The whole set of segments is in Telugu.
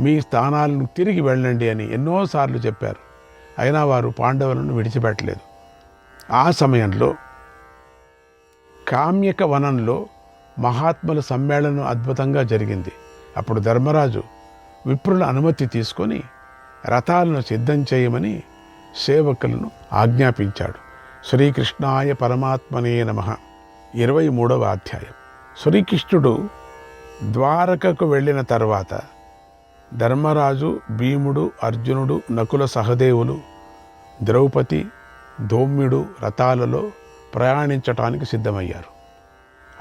మీ స్థానాలను తిరిగి వెళ్ళండి అని ఎన్నోసార్లు చెప్పారు. అయినా వారు పాండవులను విడిచిపెట్టలేదు. ఆ సమయంలో కామ్యక వనంలో మహాత్ముల సమ్మేళనం అద్భుతంగా జరిగింది. అప్పుడు ధర్మరాజు విప్రుల అనుమతి తీసుకొని రథాలను సిద్ధం చేయమని సేవకులను ఆజ్ఞాపించాడు. శ్రీకృష్ణాయ పరమాత్మనే నమః. 23వ అధ్యాయం. శ్రీకృష్ణుడు ద్వారకకు వెళ్ళిన తర్వాత ధర్మరాజు, భీముడు, అర్జునుడు, నకుల సహదేవులు, ద్రౌపది, ధౌమ్యుడు రథాలలో ప్రయాణించటానికి సిద్ధమయ్యారు.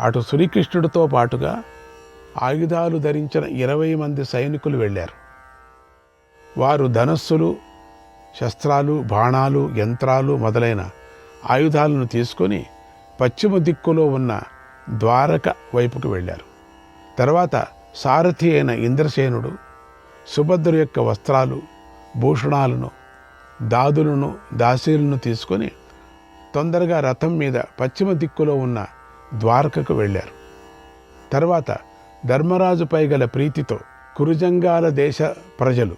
అటు శ్రీకృష్ణుడితో పాటుగా ఆయుధాలు ధరించిన 20 మంది సైనికులు వెళ్ళారు. వారు ధనస్సులు, శస్త్రాలు, బాణాలు, యంత్రాలు మొదలైన ఆయుధాలను తీసుకొని పశ్చిమ దిక్కులో ఉన్న ద్వారక వైపుకు వెళ్ళారు. తర్వాత సారథి అయిన ఇంద్రసేనుడు సుభద్ర యొక్క వస్త్రాలు, భూషణాలను, దాదులను, దాసీలను తీసుకొని తొందరగా రథం మీద పశ్చిమ దిక్కులో ఉన్న ద్వారకకు వెళ్ళారు. తర్వాత ధర్మరాజుపై గల ప్రీతితో కురుజంగాల దేశ ప్రజలు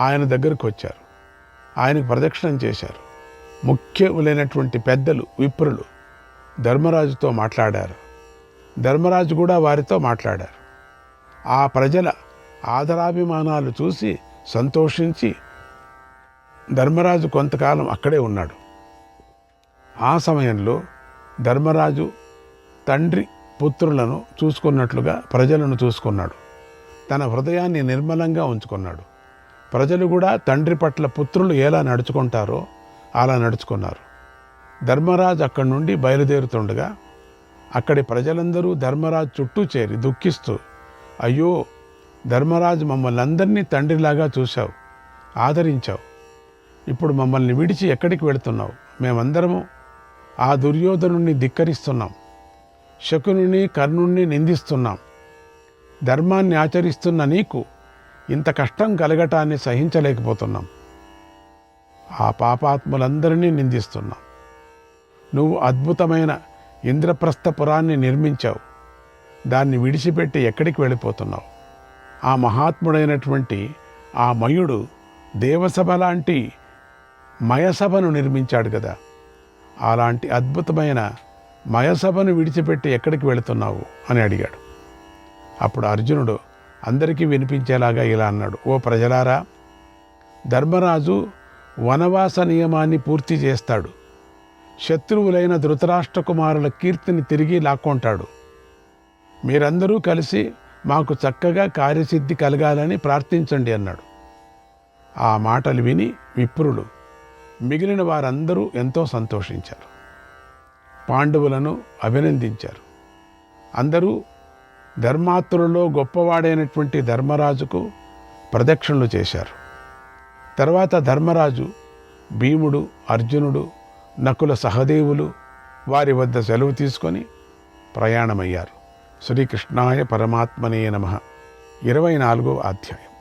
ఆయన దగ్గరకు వచ్చారు. ఆయనకు ప్రదక్షిణం చేశారు. ముఖ్యములైనటువంటి పెద్దలు, విప్రులు ధర్మరాజుతో మాట్లాడారు. ధర్మరాజు కూడా వారితో మాట్లాడారు. ఆ ప్రజల ఆదరాభిమానాలు చూసి సంతోషించి ధర్మరాజు కొంతకాలం అక్కడే ఉన్నాడు. ఆ సమయంలో ధర్మరాజు తండ్రి పుత్రులను చూసుకున్నట్లుగా ప్రజలను చూసుకున్నాడు. తన హృదయాన్ని నిర్మలంగా ఉంచుకున్నాడు. ప్రజలు కూడా తండ్రి పట్ల పుత్రులు ఎలా నడుచుకుంటారో అలా నడుచుకున్నారు. ధర్మరాజు అక్కడి నుండి బయలుదేరుతుండగా అక్కడి ప్రజలందరూ ధర్మరాజు చుట్టూ చేరి దుఃఖిస్తూ, అయ్యో ధర్మరాజు మమ్మల్ని అందరినీ తండ్రిలాగా చూశావు, ఆదరించావు. ఇప్పుడు మమ్మల్ని విడిచి ఎక్కడికి వెళుతున్నావు? మేమందరము ఆ దుర్యోధనుణ్ణి ధిక్కరిస్తున్నాం, శకునుని, కర్ణుణ్ణి నిందిస్తున్నాం. ధర్మాన్ని ఆచరిస్తున్న నీకు ఇంత కష్టం కలగటాన్ని సహించలేకపోతున్నాం. ఆ పాపాత్ములందరినీ నిందిస్తున్నాం. నువ్వు అద్భుతమైన ఇంద్రప్రస్థపురాన్ని నిర్మించావు. దాన్ని విడిచిపెట్టి ఎక్కడికి వెళ్ళిపోతున్నావు? ఆ మహాత్ముడైనటువంటి ఆ మయుడు దేవసభ లాంటి మయసభను నిర్మించాడు కదా. అలాంటి అద్భుతమైన మయసభను విడిచిపెట్టి ఎక్కడికి వెళుతున్నావు అని అడిగాడు. అప్పుడు అర్జునుడు అందరికీ వినిపించేలాగా ఇలా అన్నాడు, ఓ ప్రజలారా, ధర్మరాజు వనవాస నియమాన్ని పూర్తి చేస్తాడు. శత్రువులైన ధృతరాష్ట్ర కుమారుల కీర్తిని తిరిగి లాక్కొంటాడు. మీరందరూ కలిసి మాకు చక్కగా కార్యసిద్ధి కలగాలని ప్రార్థించండి అన్నాడు. ఆ మాటలు విని విప్రులు, మిగిలిన వారందరూ ఎంతో సంతోషించారు. పాండవులను అభినందించారు. అందరూ ధర్మాత్రులలో గొప్పవాడైనటువంటి ధర్మరాజుకు ప్రదక్షిణలు చేశారు. తర్వాత ధర్మరాజు, భీముడు, అర్జునుడు, నకుల సహదేవులు వారి వద్ద సెలవు తీసుకొని ప్రయాణమయ్యారు. శ్రీకృష్ణాయ పరమాత్మనే నమః. 24వ అధ్యాయం.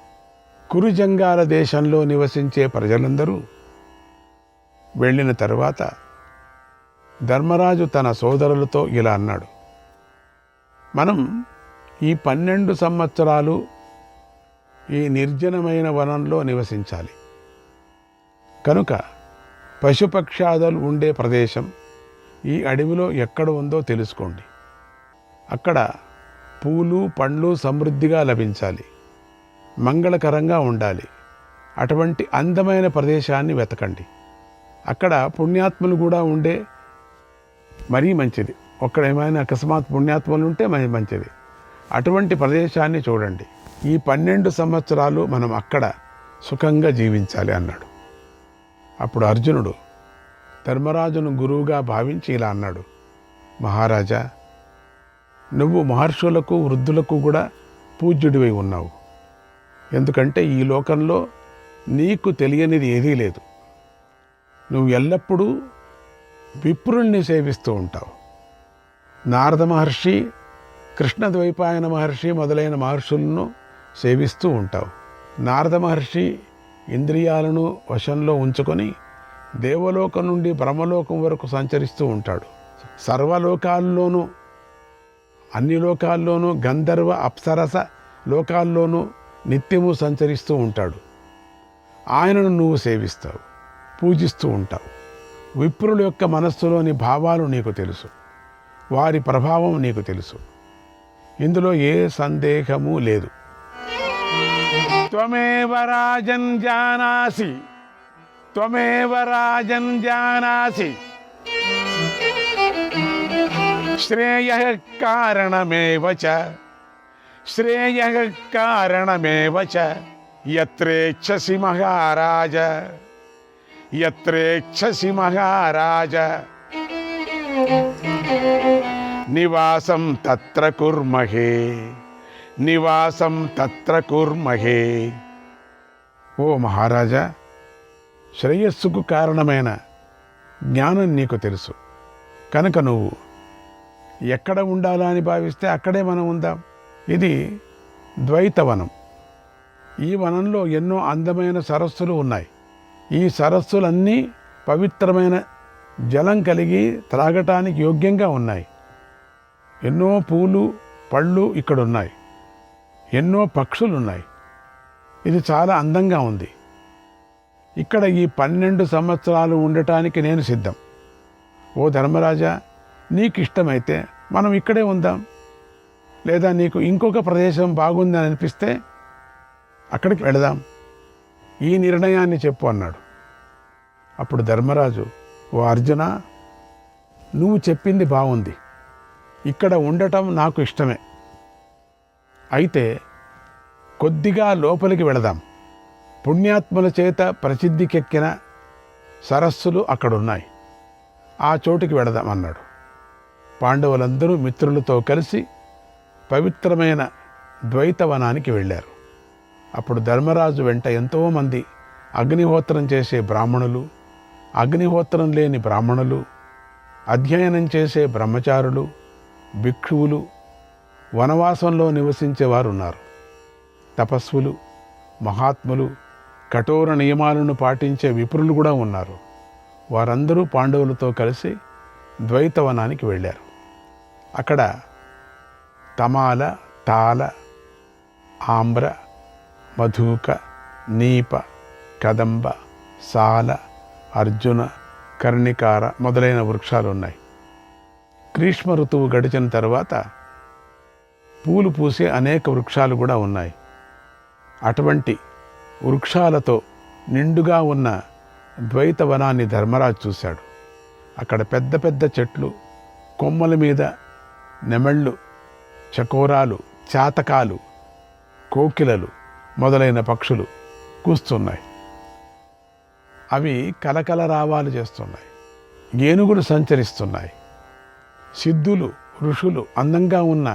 కురుజంగాల దేశంలో నివసించే ప్రజలందరూ వెళ్ళిన తర్వాత ధర్మరాజు తన సోదరులతో ఇలా అన్నాడు, మనం ఈ 12 సంవత్సరాలు ఈ నిర్జనమైన వనంలో నివసించాలి. కనుక పశుపక్షాదులు ఉండే ప్రదేశం ఈ అడవిలో ఎక్కడ ఉందో తెలుసుకోండి. అక్కడ పూలు, పండ్లు సమృద్ధిగా లభించాలి, మంగళకరంగా ఉండాలి. అటువంటి అందమైన ప్రదేశాన్ని వెతకండి. అక్కడ పుణ్యాత్ములు కూడా ఉండే మరీ మంచిది. ఒక్కడ ఏమైనా అకస్మాత్ పుణ్యాత్ములు ఉంటే మంచిది. అటువంటి ప్రదేశాన్ని చూడండి. ఈ 12 సంవత్సరాలు మనం అక్కడ సుఖంగా జీవించాలి అన్నాడు. అప్పుడు అర్జునుడు ధర్మరాజును గురువుగా భావించి ఇలా అన్నాడు, మహారాజా, నువ్వు మహర్షులకు, వృద్ధులకు కూడా పూజ్యుడివై ఉన్నావు. ఎందుకంటే ఈ లోకంలో నీకు తెలియనిది ఏదీ లేదు. నువ్వు ఎల్లప్పుడూ విప్రుల్ని సేవిస్తూ ఉంటావు. నారద మహర్షి, కృష్ణద్వైపాయన మహర్షి మొదలైన మహర్షులను సేవిస్తూ ఉంటావు. నారద మహర్షి ఇంద్రియాలను వశంలో ఉంచుకొని దేవలోకం నుండి బ్రహ్మలోకం వరకు సంచరిస్తూ ఉంటాడు. సర్వలోకాల్లోనూ, అన్ని లోకాల్లోనూ, గంధర్వ అప్సరస లోకాల్లోనూ నిత్యము సంచరిస్తూ ఉంటాడు. ఆయనను నువ్వు సేవిస్తావు, పూజిస్తూ ఉంటావు. విప్రుల యొక్క మనస్సులోని భావాలు నీకు తెలుసు, వారి ప్రభావం నీకు తెలుసు. ఇందులో ఏ సందేహము లేదు. త్వమేవ రాజన్ జానాసి, త్వమేవ రాజన్ జానాసి, శ్రేయః కారణమేవ చ, శ్రేయః కారణమేవ చ, యత్రేచ్ఛసి మహారాజ, యత్రేచ్ఛసి మహారాజ, నివాసం తత్ర కుర్మహే, నివాసం తత్ర కుర్మహే. ఓ మహారాజా, శ్రేయస్సుకు కారణమైన జ్ఞానం నీకు తెలుసు కనుక నువ్వు ఎక్కడ ఉండాలా అని భావిస్తే అక్కడే మనం ఉందాం. ఇది ద్వైతవనం. ఈ వనంలో ఎన్నో అందమైన సరస్సులు ఉన్నాయి. ఈ సరస్సులన్నీ పవిత్రమైన జలం కలిగి త్రాగటానికి యోగ్యంగా ఉన్నాయి. ఎన్నో పూలు పళ్ళు ఇక్కడున్నాయి, ఎన్నో పక్షులున్నాయి. ఇది చాలా అందంగా ఉంది. ఇక్కడ ఈ 12 సంవత్సరాలు ఉండటానికి నేను సిద్ధం. ఓ ధర్మరాజా, నీకు ఇష్టమైతే మనం ఇక్కడే ఉందాం, లేదా నీకు ఇంకొక ప్రదేశం బాగుందని అనిపిస్తే అక్కడికి వెళదాం. ఈ నిర్ణయాన్ని చెప్పు అన్నాడు. అప్పుడు ధర్మరాజు, ఓ అర్జున, నువ్వు చెప్పింది బాగుంది, ఇక్కడ ఉండటం నాకు ఇష్టమే. అయితే కొద్దిగా లోపలికి వెళదాం. పుణ్యాత్ముల చేత ప్రసిద్ధికెక్కిన సరస్సులు అక్కడున్నాయి, ఆ చోటుకి వెళదాం అన్నాడు. పాండవులందరూ మిత్రులతో కలిసి పవిత్రమైన ద్వైతవనానికి వెళ్ళారు. అప్పుడు ధర్మరాజు వెంట ఎంతోమంది అగ్నిహోత్రం చేసే బ్రాహ్మణులు, అగ్నిహోత్రం లేని బ్రాహ్మణులు, అధ్యయనం చేసే బ్రహ్మచారులు, భిక్షువులు, వనవాసంలో నివసించేవారు ఉన్నారు. తపస్సులు, మహాత్ములు, కఠోర నియమాలను పాటించే విప్రులు కూడా ఉన్నారు. వారందరూ పాండవులతో కలిసి ద్వైతవనానికి వెళ్ళారు. అక్కడ తమాల, తాల, ఆమ్ర, మధుక, నీప, కదంబ, సాల, అర్జున, కర్ణికార మొదలైన వృక్షాలు ఉన్నాయి. గ్రీష్మ ఋతువు గడిచిన తర్వాత పూలు పూసే అనేక వృక్షాలు కూడా ఉన్నాయి. అటువంటి వృక్షాలతో నిండుగా ఉన్న ద్వైతవనాన్ని ధర్మరాజు చూశాడు. అక్కడ పెద్ద పెద్ద చెట్లు, కొమ్మల మీద నెమళ్ళు, చకోరాలు, చాతకాలు, కోకిలలు మొదలైన పక్షులు కూస్తున్నాయి. అవి కలకల రావాలు చేస్తున్నాయి. ఏనుగులు సంచరిస్తున్నాయి. సిద్ధులు, ఋషులు అందంగా ఉన్న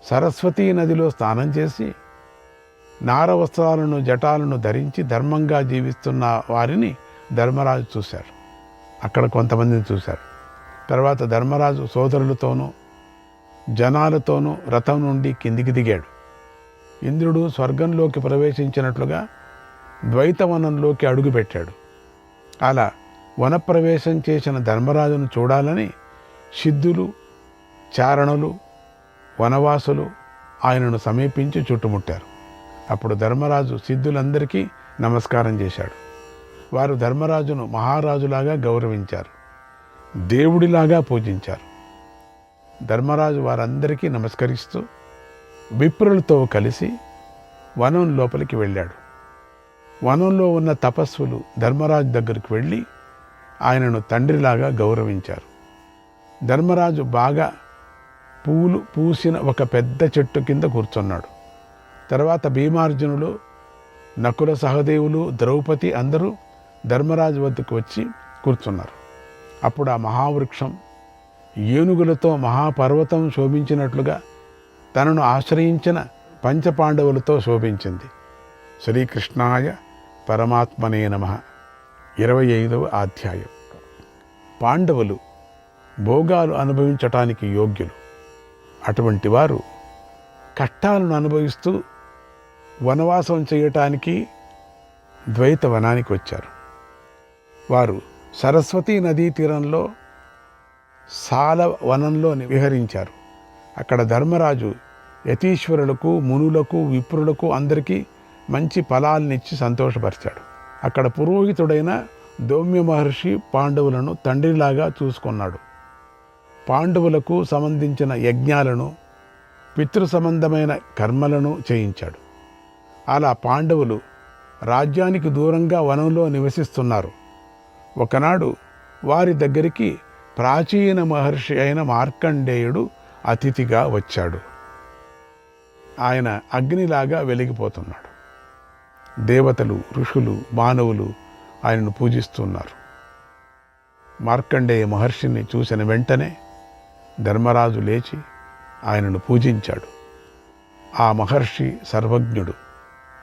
సరస్వతీ నదిలో స్నానం చేసి నార వస్త్రాలను, జటాలను ధరించి ధర్మంగా జీవిస్తున్న వారిని ధర్మరాజు చూశారు. అక్కడ కొంతమందిని చూశారు. తర్వాత ధర్మరాజు సోదరులతోనూ జనాలతోనూ రథం నుండి కిందికి దిగాడు. ఇంద్రుడు స్వర్గంలోకి ప్రవేశించినట్లుగా ద్వైతవనంలోకి అడుగుపెట్టాడు. అలా వనప్రవేశం చేసిన ధర్మరాజును చూడాలని సిద్ధులు, చారణులు, వనవాసులు ఆయనను సమీపించి చుట్టుముట్టారు. అప్పుడు ధర్మరాజు సిద్ధులందరికీ నమస్కారం చేశాడు. వారు ధర్మరాజును మహారాజులాగా గౌరవించారు, దేవుడిలాగా పూజించారు. ధర్మరాజు వారందరికీ నమస్కరిస్తూ విప్రులతో కలిసి వనం లోపలికి వెళ్ళాడు. వనంలో ఉన్న తపస్సులు ధర్మరాజు దగ్గరికి వెళ్ళి ఆయనను తండ్రిలాగా గౌరవించారు. ధర్మరాజు బాగా పూలు పూసిన ఒక పెద్ద చెట్టు కింద కూర్చున్నాడు. తర్వాత భీమార్జునులు, నకుల సహదేవులు, ద్రౌపది అందరూ ధర్మరాజు వద్దకు వచ్చి కూర్చున్నారు. అప్పుడు ఆ మహావృక్షం ఏనుగులతో మహాపర్వతం శోభించినట్లుగా తనను ఆశ్రయించిన పంచపాండవులతో శోభించింది. శ్రీకృష్ణాయ పరమాత్మనే నమః. 25వ అధ్యాయం. పాండవులు భోగాలు అనుభవించటానికి యోగ్యులు. అటువంటి వారు కష్టాలను అనుభవిస్తూ వనవాసం చేయటానికి ద్వైత వనానికి వచ్చారు. వారు సరస్వతీ నదీ తీరంలో సాల వనంలో విహరించారు. అక్కడ ధర్మరాజు యతీశ్వరులకు, మునులకు, విప్రులకు అందరికీ మంచి ఫలాలనిచ్చి సంతోషపరిచాడు. అక్కడ పురోహితుడైన దౌమ్య మహర్షి పాండవులను తండ్రిలాగా చూసుకున్నాడు. పాండవులకు సంబంధించిన యజ్ఞాలను, పితృ సంబంధమైన కర్మలను చేయించాడు. అలా పాండవులు రాజ్యానికి దూరంగా వనంలో నివసిస్తున్నారు. ఒకనాడు వారి దగ్గరికి ప్రాచీన మహర్షి అయిన మార్కండేయుడు అతిథిగా వచ్చాడు. ఆయన అగ్నిలాగా వెలిగిపోతున్నాడు. దేవతలు, ఋషులు, మానవులు ఆయనను పూజిస్తున్నారు. మార్కండేయ మహర్షిని చూసిన వెంటనే ధర్మరాజు లేచి ఆయనను పూజించాడు. ఆ మహర్షి సర్వజ్ఞుడు,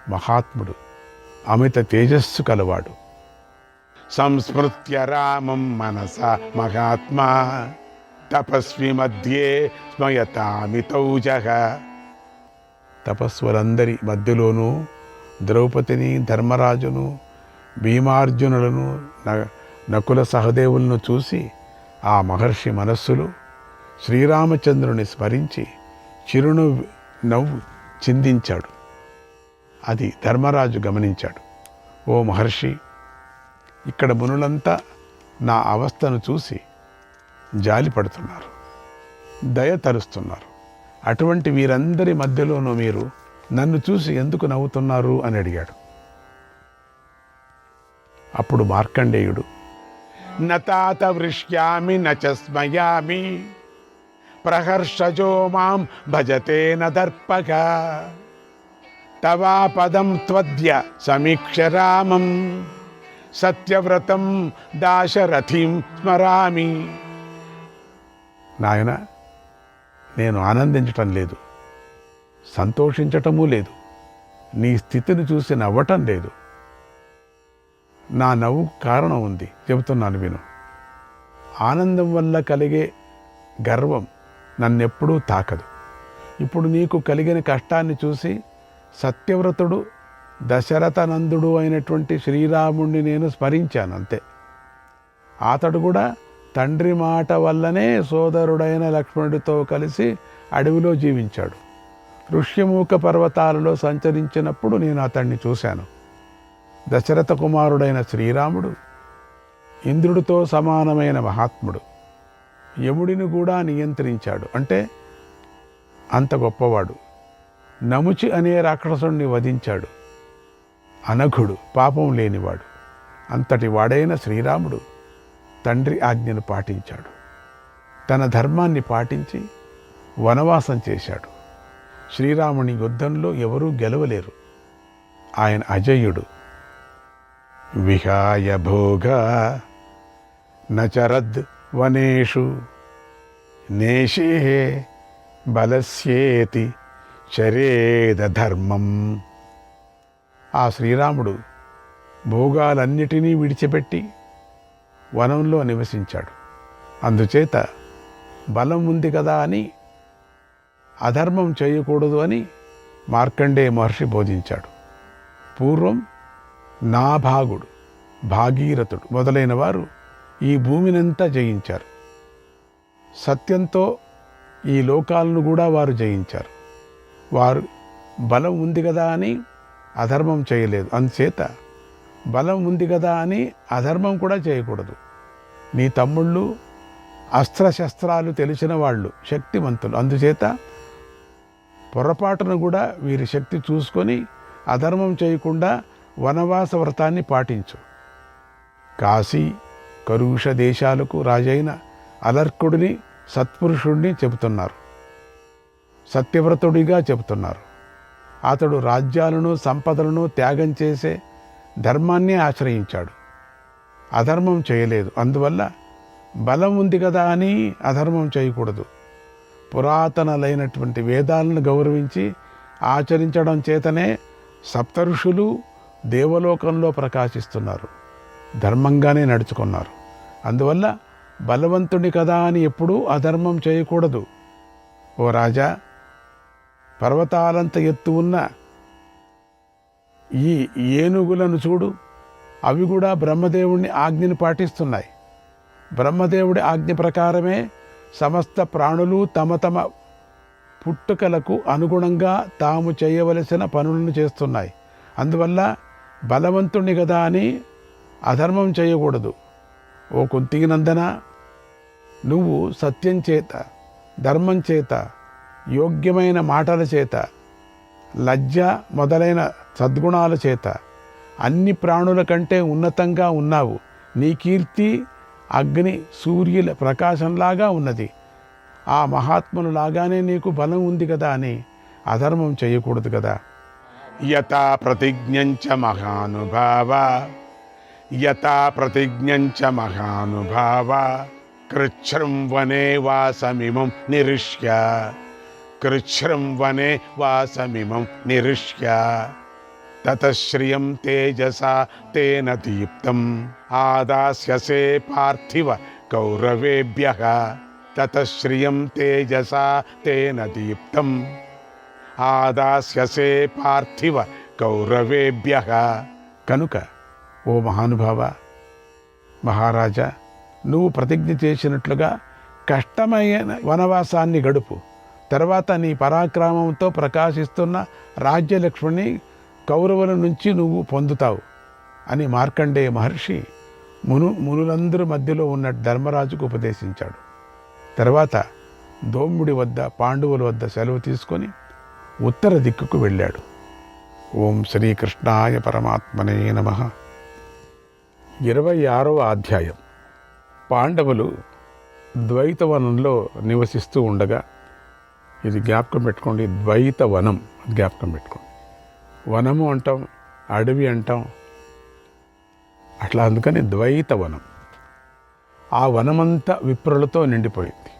మహాత్ముడు, అమిత తేజస్సు కలవాడు. సంస్మృత్య రామం మనసా మహాత్మా తపస్వి మధ్యే స్మయతామితౌజః. తపస్సులందరి మధ్యలోనూ ద్రౌపదిని, ధర్మరాజును, భీమార్జునులను, నకుల సహదేవులను చూసి ఆ మహర్షి మనస్సులో శ్రీరామచంద్రుని స్మరించి నవ్వు చిందించాడు. అది ధర్మరాజు గమనించాడు. ఓ మహర్షి, ఇక్కడ మునులంతా నా అవస్థను చూసి జాలి పడుతున్నారు, దయ తరుస్తున్నారు. అటువంటి వీరందరి మధ్యలోనూ మీరు నన్ను చూసి ఎందుకు నవ్వుతున్నారు అని అడిగాడు. అప్పుడు మార్కండేయుడు, నతాత వృష్యామి నచ స్మయామి ప్రహర్షజో మాం భజతే నదర్పగా తవాపదం త్వద్య సమీక్ష రామం సత్యవ్రతం దాశరథిం స్మరామి. నాయన, నేను ఆనందించటం లేదు, సంతోషించటమూ లేదు, నీ స్థితిని చూసి నవ్వటం లేదు. నా నవ్వు కారణం ఉంది, చెబుతున్నాను విను. ఆనందం వల్ల కలిగే గర్వం నన్నెప్పుడూ తాకదు. ఇప్పుడు నీకు కలిగిన కష్టాన్ని చూసి సత్యవ్రతుడు, దశరథనందుడు అయినటువంటి శ్రీరాముణ్ణి నేను స్మరించాను, అంతే. అతడు కూడా తండ్రి మాట వల్లనే సోదరుడైన లక్ష్మణుడితో కలిసి అడవిలో జీవించాడు. ఋష్యమూక పర్వతాలలో సంచరించినప్పుడు నేను అతన్ని చూశాను. దశరథ కుమారుడైన శ్రీరాముడు ఇంద్రుడితో సమానమైన మహాత్ముడు. యముడిని కూడా నియంత్రించాడు, అంటే అంత గొప్పవాడు. నముచి అనే రాక్షసుణ్ణి వధించాడు. అనఘుడు, పాపం లేనివాడు. అంతటి వాడైన శ్రీరాముడు తండ్రి ఆజ్ఞను పాటించాడు. తన ధర్మాన్ని పాటించి వనవాసం చేశాడు. శ్రీరాముని యుద్ధంలో ఎవరూ గెలవలేరు. ఆయన అజయుడు. విహాయ భోగా నచరద్ వనేషు నేషే బలస్యేతి చరేద ధర్మం. ఆ శ్రీరాముడు భోగాలన్నిటినీ విడిచిపెట్టి వనంలో నివసించాడు. అందుచేత బలం ఉంది కదా అని అధర్మం చేయకూడదు అని మార్కండేయ మహర్షి బోధించాడు. పూర్వం నాభాగుడు, భాగీరథుడు మొదలైన వారు ఈ భూమినంతా జయించారు. సత్యంతో ఈ లోకాలను కూడా వారు జయించారు. వారు బలం ఉంది కదా అని అధర్మం చేయలేదు. అందుచేత బలం ఉంది కదా అని అధర్మం కూడా చేయకూడదు. నీ తమ్ముళ్ళు అస్త్రశస్త్రాలు తెలిసిన వాళ్ళు, శక్తివంతులు. అందుచేత పొరపాటును కూడా వీరి శక్తి చూసుకొని అధర్మం చేయకుండా వనవాస వ్రతాన్ని పాటించు. కాశీ, కరుష దేశాలకు రాజైన అలర్కుడిని సత్పురుషుడిని చెబుతున్నారు, సత్యవ్రతుడిగా చెబుతున్నారు. అతడు రాజ్యాలను, సంపదలను త్యాగం చేసే ధర్మాన్ని ఆశ్రయించాడు, అధర్మం చేయలేదు. అందువల్ల బలం ఉంది కదా అని అధర్మం చేయకూడదు. పురాతనలైనటువంటి వేదాలను గౌరవించి ఆచరించడం చేతనే సప్తఋషులు దేవలోకంలో ప్రకాశిస్తున్నారు, ధర్మంగానే నడుచుకున్నారు. అందువల్ల బలవంతుడి కదా అని ఎప్పుడూ అధర్మం చేయకూడదు. ఓ రాజా, పర్వతాలంత ఎత్తు ఉన్న ఈ ఏనుగులను చూడు, అవి కూడా బ్రహ్మదేవుని ఆజ్ఞని పాటిస్తున్నాయి. బ్రహ్మదేవుడి ఆజ్ఞ ప్రకారమే సమస్త ప్రాణులు తమ తమ పుట్టుకలకు అనుగుణంగా తాము చేయవలసిన పనులను చేస్తున్నాయి. అందువల్ల బలవంతుణ్ణి కదా అని అధర్మం చేయకూడదు. ఓ కుంతినందన, నువ్వు సత్యం చేత, ధర్మం చేత, యోగ్యమైన మాటల చేత, లజ్జ మొదలైన సద్గుణాల చేత అన్ని ప్రాణుల కంటే ఉన్నతంగా ఉన్నావు. నీ కీర్తి అగ్ని సూర్యుల ప్రకాశంలాగా ఉన్నది. ఆ మహాత్ములలాగానే నీకు బలం ఉంది కదా అని అధర్మం చేయకూడదు కదా. యథా ప్రతిజ్ఞంచ మహానుభావ, యథా ప్రతిజ్ఞంచ మహానుభావ, కృచ్ఛ్రం వనే వాసమిమం నిరిష్య, కృచ్ఛ్రం వనే వాసమిమం నిరిష్య, తతశ్రియం తేజసా తేన దీప్తం ఆదాస్యసే పార్థివ కౌరవేభ్యః, తతశ్రియం తేజసా తేన దీప్తం ఆదాస్యసే పార్థివ కౌరవేభ్యః. కనుక ఓ మహానుభావ, మహారాజా, నువ్వు ప్రతిజ్ఞ చేసినట్లుగా కష్టమైన వనవాసాన్ని గడుపు. తర్వాత నీ పరాక్రమంతో ప్రకాశిస్తున్న రాజ్యలక్ష్మిని కౌరవుల నుంచి నువ్వు పొందుతావు అని మార్కండేయ మహర్షి మునులందరి మధ్యలో ఉన్న ధర్మరాజుకు ఉపదేశించాడు. తర్వాత దోముడి వద్ద, పాండవుల వద్ద సెలవు తీసుకొని ఉత్తర దిక్కుకు వెళ్ళాడు. ఓం శ్రీకృష్ణాయ పరమాత్మనే నమః. 26వ అధ్యాయం. పాండవులు ద్వైతవనంలో నివసిస్తూ ఉండగా, ఇది జ్ఞాపకం పెట్టుకోండి, ద్వైతవనం జ్ఞాపకం పెట్టుకోండి. వనము అంటాం, అడవి అంటాం, అట్లా అందుకని ద్వైతవనం. ఆ వనమంతా విప్రులతో నిండిపోయింది.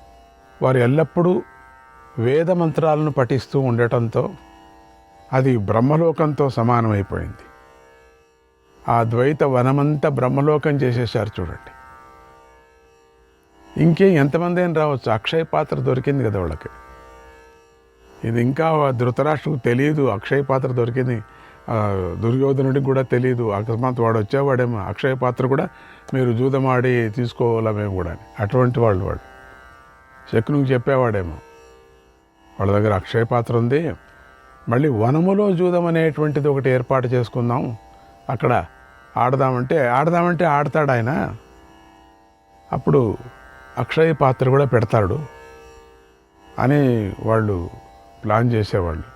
వారు ఎల్లప్పుడూ వేద మంత్రాలను పఠిస్తూ ఉండటంతో అది బ్రహ్మలోకంతో సమానమైపోయింది. ఆ ద్వైత వనమంతా బ్రహ్మలోకం చేసేసారు చూడండి. ఇంకేం ఎంతమంది అయినా రావచ్చు, అక్షయ పాత్ర దొరికింది కదా వాళ్ళకి. ఇది ఇంకా ధృతరాష్ట్రకు తెలియదు అక్షయ పాత్ర దొరికింది, దుర్యోధనుడికి కూడా తెలియదు. అకస్మాత్ వాడు వచ్చేవాడేమో, అక్షయ పాత్ర కూడా మీరు జూదమాడి తీసుకోవాలా మేము కూడా అని. అటువంటి వాడు శకునికి చెప్పేవాడేమో, వాళ్ళ దగ్గర అక్షయ పాత్ర ఉంది, మళ్ళీ వనములో జూదం అనేటువంటిది ఒకటి ఏర్పాటు చేసుకుందాం, అక్కడ ఆడదామంటే ఆడతాడు ఆయన. అప్పుడు అక్షయ పాత్ర కూడా పెడతాడు అని వాళ్ళు ప్లాన్ చేసేవాళ్ళు.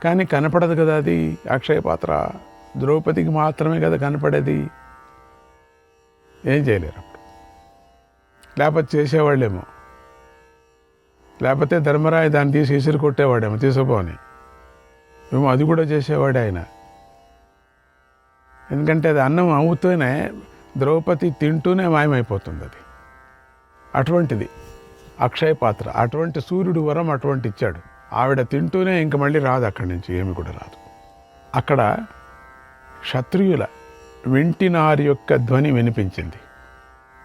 కానీ కనపడదు కదా అది అక్షయ పాత్ర, ద్రౌపదికి మాత్రమే కదా కనపడేది. ఏం చేయలేరు అప్పుడు. లేకపోతే చేసేవాళ్ళేమో, లేకపోతే ధర్మరాయ దాన్ని తీసి ఇసురు కొట్టేవాడేమో తీసుకుపోని. మేము అది కూడా చేసేవాడే ఆయన. ఎందుకంటే అది అన్నం అవుతూనే ద్రౌపది తింటూనే మాయమైపోతుంది అది. అటువంటిది అక్షయ పాత్ర. అటువంటి సూర్యుడు వరం అటువంటి ఇచ్చాడు. ఆవిడ తింటూనే ఇంక మళ్ళీ రాదు, అక్కడి నుంచి ఏమి కూడా రాదు. అక్కడ క్షత్రియుల వింటినారి యొక్క ధ్వని వినిపించింది,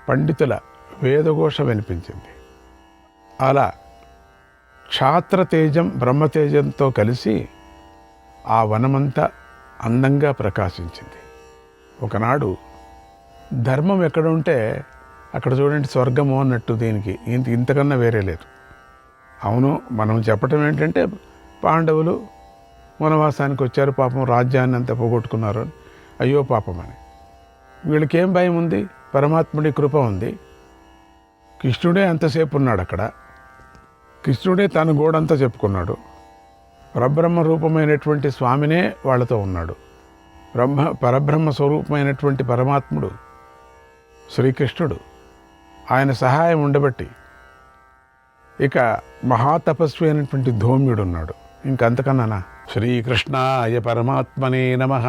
పండితుల వేదఘోష వినిపించింది. అలా క్షాత్రతేజం బ్రహ్మతేజంతో కలిసి ఆ వనమంతా అందంగా ప్రకాశించింది. ఒకనాడు ధర్మం ఎక్కడ ఉంటే అక్కడ చూడండి స్వర్గము అన్నట్టు. దీనికి ఇంతకన్నా వేరే లేదు. అవును, మనం చెప్పటం ఏంటంటే పాండవులు వనవాసానికి వచ్చారు, పాపం రాజ్యాన్ని అంతా పోగొట్టుకున్నారు, అయ్యో పాపం అని. వీళ్ళకేం భయం ఉంది? పరమాత్ముడి కృప ఉంది. కృష్ణుడే అంతసేపు ఉన్నాడు అక్కడ. కృష్ణుడే తన గోడంతా చెప్పుకున్నాడు. పరబ్రహ్మ రూపమైనటువంటి స్వామినే వాళ్ళతో ఉన్నాడు. పరబ్రహ్మ స్వరూపమైనటువంటి పరమాత్ముడు శ్రీకృష్ణుడు, ఆయన సహాయం ఉండబట్టి ఇక మహాతపస్వి అయినటువంటి ధౌమ్యుడు ఉన్నాడు. ఇంకంతకన్నానా? శ్రీకృష్ణాయ పరమాత్మనే నమః.